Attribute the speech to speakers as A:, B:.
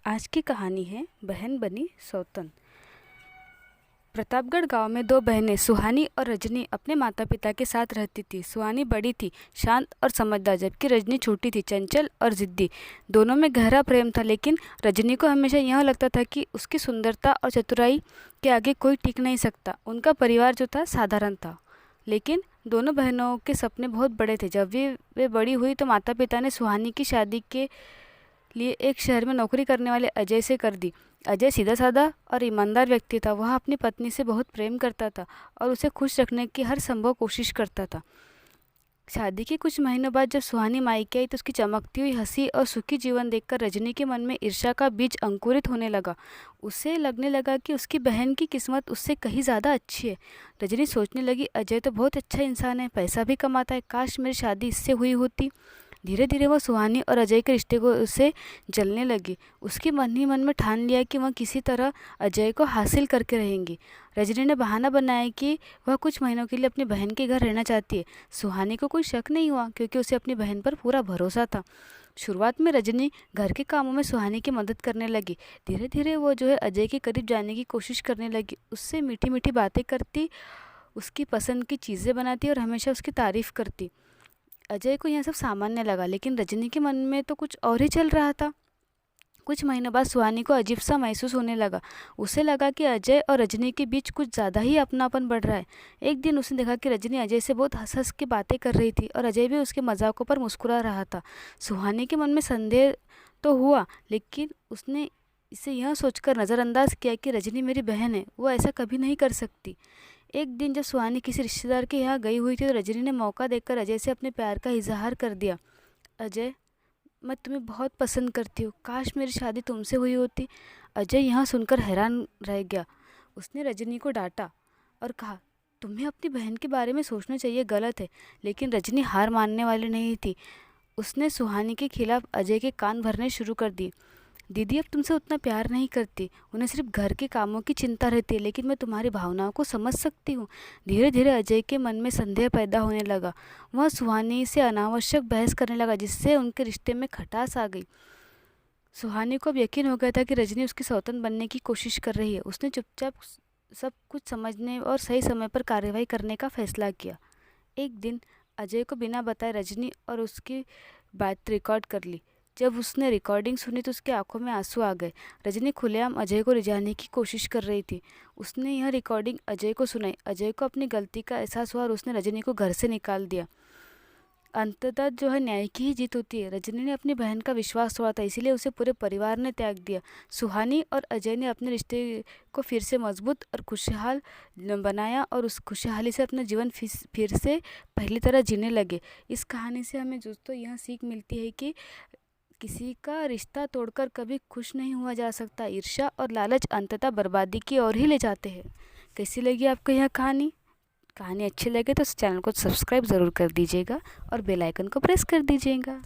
A: आज की कहानी है बहन बनी सौतन। प्रतापगढ़ गांव में दो बहनें सुहानी और रजनी अपने माता पिता के साथ रहती थी। सुहानी बड़ी थी, शांत और समझदार, जबकि रजनी छोटी थी, चंचल और जिद्दी। दोनों में गहरा प्रेम था, लेकिन रजनी को हमेशा यह लगता था कि उसकी सुंदरता और चतुराई के आगे कोई टिक नहीं सकता। उनका परिवार जो था साधारण था, लेकिन दोनों बहनों के सपने बहुत बड़े थे। जब वे बड़ी हुई तो माता पिता ने सुहानी की शादी के लिए एक शहर में नौकरी करने वाले अजय से कर दी। अजय सीधा साधा और ईमानदार व्यक्ति था। वह अपनी पत्नी से बहुत प्रेम करता था और उसे खुश रखने की हर संभव कोशिश करता था। शादी के कुछ महीनों बाद जब सुहानी मायके आई तो उसकी चमकती हुई हंसी और सुखी जीवन देखकर रजनी के मन में ईर्ष्या का बीज अंकुरित होने लगा। उसे लगने लगा कि उसकी बहन की किस्मत उससे कहीं ज़्यादा अच्छी है। रजनी सोचने लगी, अजय तो बहुत अच्छा इंसान है, पैसा भी कमाता है, काश मेरी शादी इससे हुई होती। धीरे धीरे वह सुहानी और अजय के रिश्ते को उसे जलने लगी। उसके मन ही मन में ठान लिया कि वह किसी तरह अजय को हासिल करके रहेंगी। रजनी ने बहाना बनाया कि वह कुछ महीनों के लिए अपनी बहन के घर रहना चाहती है। सुहानी को कोई शक नहीं हुआ, क्योंकि उसे अपनी बहन पर पूरा भरोसा था। शुरुआत में रजनी घर के कामों में सुहानी की मदद करने लगी। धीरे धीरे वो अजय के करीब जाने की कोशिश करने लगी। उससे मीठी मीठी बातें करती, उसकी पसंद की चीज़ें बनाती और हमेशा उसकी तारीफ करती। अजय को यह सब सामान्य लगा, लेकिन रजनी के मन में तो कुछ और ही चल रहा था। कुछ महीनों बाद सुहानी को अजीब सा महसूस होने लगा। उसे लगा कि अजय और रजनी के बीच कुछ ज़्यादा ही अपनापन बढ़ रहा है। एक दिन उसने देखा कि रजनी अजय से बहुत हंस हंस के बातें कर रही थी और अजय भी उसके मजाकों पर मुस्कुरा रहा था। सुहानी के मन में संदेह तो हुआ, लेकिन उसने इसे यह सोचकर नज़रअंदाज किया कि रजनी मेरी बहन है, वो ऐसा कभी नहीं कर सकती। एक दिन जब सुहानी किसी रिश्तेदार के यहाँ गई हुई थी तो रजनी ने मौका देखकर अजय से अपने प्यार का इजहार कर दिया। अजय, मैं तुम्हें बहुत पसंद करती हूँ, काश मेरी शादी तुमसे हुई होती। अजय यह सुनकर हैरान रह गया। उसने रजनी को डांटा और कहा, तुम्हें अपनी बहन के बारे में सोचना चाहिए, गलत है। लेकिन रजनी हार मानने वाली नहीं थी। उसने सुहानी के खिलाफ अजय के कान भरने शुरू कर दिए। दीदी अब तुमसे उतना प्यार नहीं करती, उन्हें सिर्फ घर के कामों की चिंता रहती है, लेकिन मैं तुम्हारी भावनाओं को समझ सकती हूँ। धीरे धीरे अजय के मन में संदेह पैदा होने लगा। वह सुहानी से अनावश्यक बहस करने लगा, जिससे उनके रिश्ते में खटास आ गई। सुहानी को अब यकीन हो गया था कि रजनी उसकी सौतन बनने की कोशिश कर रही है। उसने चुपचाप सब कुछ समझने और सही समय पर कार्रवाई करने का फैसला किया। एक दिन अजय को बिना बताए रजनी और उसकी बात रिकॉर्ड कर ली। जब उसने रिकॉर्डिंग सुनी तो उसकी आंखों में आंसू आ गए। रजनी खुलेआम अजय को रिझाने की कोशिश कर रही थी। उसने यह रिकॉर्डिंग अजय को सुनाई। अजय को अपनी गलती का एहसास हुआ और उसने रजनी को घर से निकाल दिया। अंततः न्याय की ही जीत होती है। रजनी ने अपनी बहन का विश्वास तोड़ा था, इसीलिए उसे पूरे परिवार ने त्याग दिया। सुहानी और अजय ने अपने रिश्ते को फिर से मजबूत और खुशहाल बनाया और उस खुशहाली से अपना जीवन फिर से पहली तरह जीने लगे। इस कहानी से हमें दोस्तों यह सीख मिलती है कि किसी का रिश्ता तोड़कर कभी खुश नहीं हुआ जा सकता। ईर्ष्या और लालच अंततः बर्बादी की ओर ही ले जाते हैं। कैसी लगी आपको यह कहानी? कहानी अच्छी लगे तो इस चैनल को सब्सक्राइब ज़रूर कर दीजिएगा और बेल आइकन को प्रेस कर दीजिएगा।